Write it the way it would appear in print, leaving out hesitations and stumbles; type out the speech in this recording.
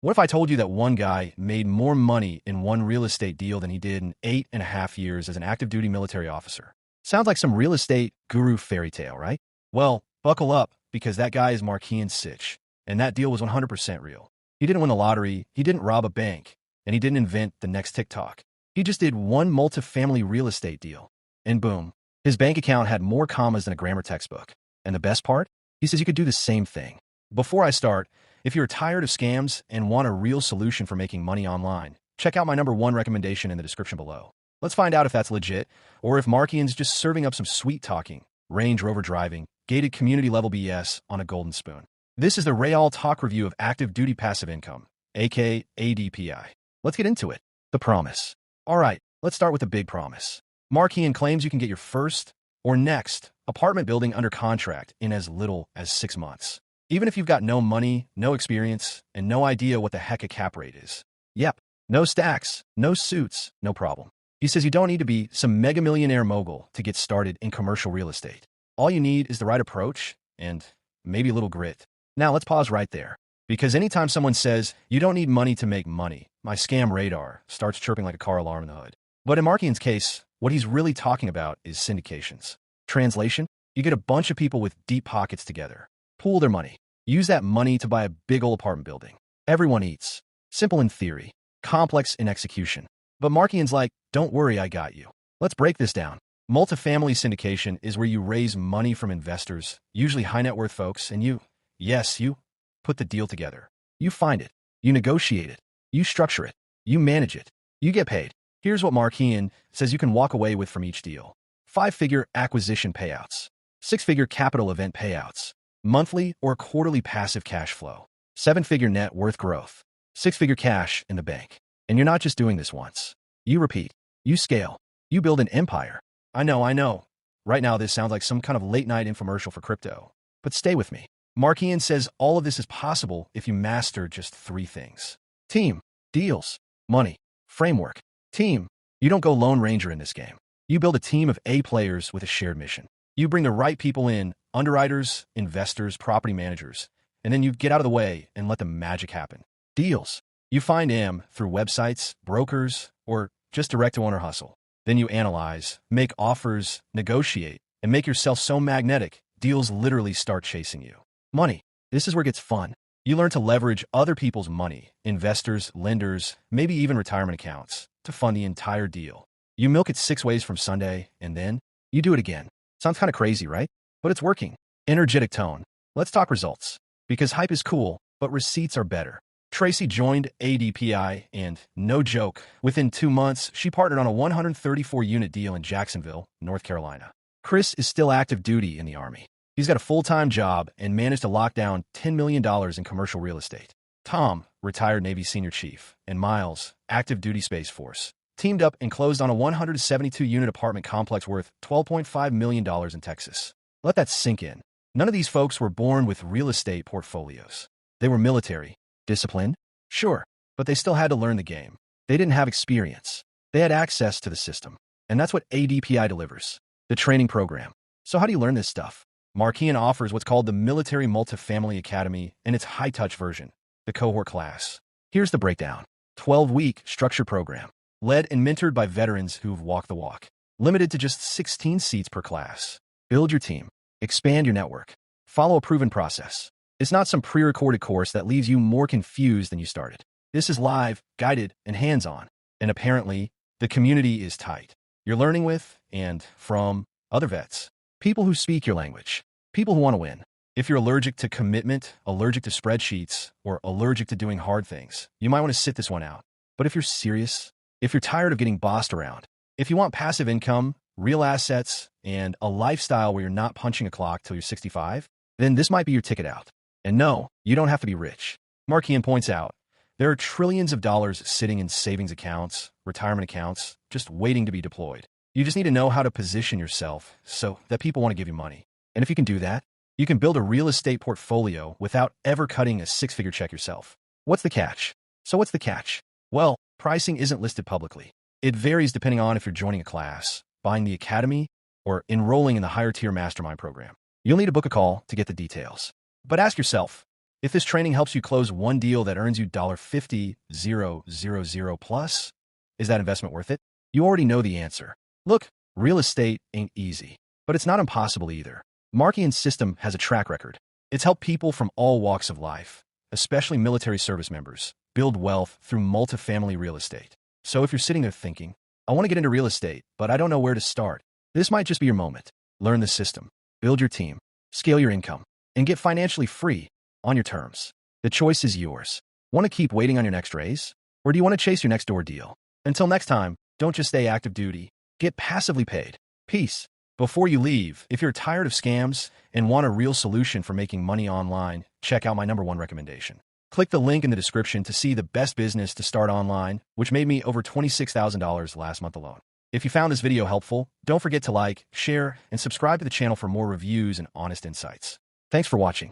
What if I told you that one guy made more money in one real estate deal than he did in 8.5 years as an active duty military officer? Sounds like some real estate guru fairy tale, right? Well, buckle up, because that guy is Markian Sitch, and that deal was 100% real. He didn't win the lottery, he didn't rob a bank, and he didn't invent the next TikTok. He just did one multifamily real estate deal, and boom, his bank account had more commas than a grammar textbook. And the best part? He says you could do the same thing. Before I start, if you're tired of scams and want a real solution for making money online, check out my #1 recommendation in the description below. Let's find out if that's legit, or if Markian's just serving up some sweet talking, Range Rover driving, gated community level BS on a golden spoon. This is the Real Talk review of active duty passive income, aka ADPI. Let's get into it. The promise. Alright, let's start with the big promise. Markian claims you can get your first or next apartment building under contract in as little as 6 months. Even if you've got no money, no experience, and no idea what the heck a cap rate is. Yep, no stacks, no suits, no problem. He says you don't need to be some mega millionaire mogul to get started in commercial real estate. All you need is the right approach and maybe a little grit. Now let's pause right there, because anytime someone says you don't need money to make money, my scam radar starts chirping like a car alarm in the hood. But in Markian's case, what he's really talking about is syndications. Translation: you get a bunch of people with deep pockets together, pool their money, use that money to buy a big old apartment building. Everyone eats. Simple in theory, complex in execution. But Markian's like, don't worry, I got you. Let's break this down. Multifamily syndication is where you raise money from investors, usually high net worth folks, and you put the deal together. You find it. You negotiate it. You structure it. You manage it. You get paid. Here's what Markian says you can walk away with from each deal. 5-figure acquisition payouts. 6-figure capital event payouts. Monthly or quarterly passive cash flow. 7-figure net worth growth. 6-figure cash in the bank. And you're not just doing this once. You repeat. You scale. You build an empire. I know. Right now this sounds like some kind of late-night infomercial for crypto. But stay with me. Markian says all of this is possible if you master just 3 things. Team, deals, money, framework. Team. You don't go Lone Ranger in this game. You build a team of A players with a shared mission. You bring the right people in, underwriters, investors, property managers, and then you get out of the way and let the magic happen. Deals. You find them through websites, brokers, or just direct-to-owner hustle. Then you analyze, make offers, negotiate, and make yourself so magnetic, deals literally start chasing you. Money. This is where it gets fun. You learn to leverage other people's money, investors, lenders, maybe even retirement accounts, to fund the entire deal. You milk it 6 ways from Sunday, and then you do it again. Sounds kind of crazy, right? But it's working. Energetic tone. Let's talk results. Because hype is cool, but receipts are better. Tracy joined ADPI, and no joke, within 2 months, she partnered on a 134-unit deal in Jacksonville, North Carolina. Chris is still active duty in the Army. He's got a full-time job and managed to lock down $10 million in commercial real estate. Tom, retired Navy senior chief, and Miles, active duty Space Force, teamed up and closed on a 172-unit apartment complex worth $12.5 million in Texas. Let that sink in. None of these folks were born with real estate portfolios. They were military. Disciplined? Sure, but they still had to learn the game. They didn't have experience. They had access to the system. And that's what ADPI delivers. The training program. So how do you learn this stuff? Markian offers what's called the Military Multifamily Academy and its high-touch version, the cohort class. Here's the breakdown. 12-week structured program. Led and mentored by veterans who've walked the walk. Limited to just 16 seats per class. Build your team. Expand your network. Follow a proven process. It's not some pre-recorded course that leaves you more confused than you started. This is live, guided, and hands-on. And apparently, the community is tight. You're learning with and from other vets. People who speak your language. People who want to win. If you're allergic to commitment, allergic to spreadsheets, or allergic to doing hard things, you might want to sit this one out. But if you're serious, if you're tired of getting bossed around, if you want passive income, real assets, and a lifestyle where you're not punching a clock till you're 65, then this might be your ticket out. And no, you don't have to be rich. Markian points out, there are trillions of dollars sitting in savings accounts, retirement accounts, just waiting to be deployed. You just need to know how to position yourself so that people want to give you money. And if you can do that, you can build a real estate portfolio without ever cutting a 6-figure check yourself. What's the catch? So what's the catch? Well, pricing isn't listed publicly. It varies depending on if you're joining a class, buying the academy, or enrolling in the higher tier mastermind program. You'll need to book a call to get the details. But ask yourself, If this training helps you close one deal that earns you $50,000 plus, is that investment worth it? You already know the answer. Look, real estate ain't easy, but it's not impossible either. Markian's system has a track record. It's helped people from all walks of life, especially military service members, build wealth through multifamily real estate. So if you're sitting there thinking, I want to get into real estate, but I don't know where to start, this might just be your moment. Learn the system, build your team, scale your income, and get financially free on your terms. The choice is yours. Want to keep waiting on your next raise? Or do you want to chase your next door deal? Until next time, don't just stay active duty, get passively paid. Peace. Before you leave, if you're tired of scams and want a real solution for making money online, check out my #1 recommendation. Click the link in the description to see the best business to start online, which made me over $26,000 last month alone. If you found this video helpful, don't forget to like, share, and subscribe to the channel for more reviews and honest insights. Thanks for watching.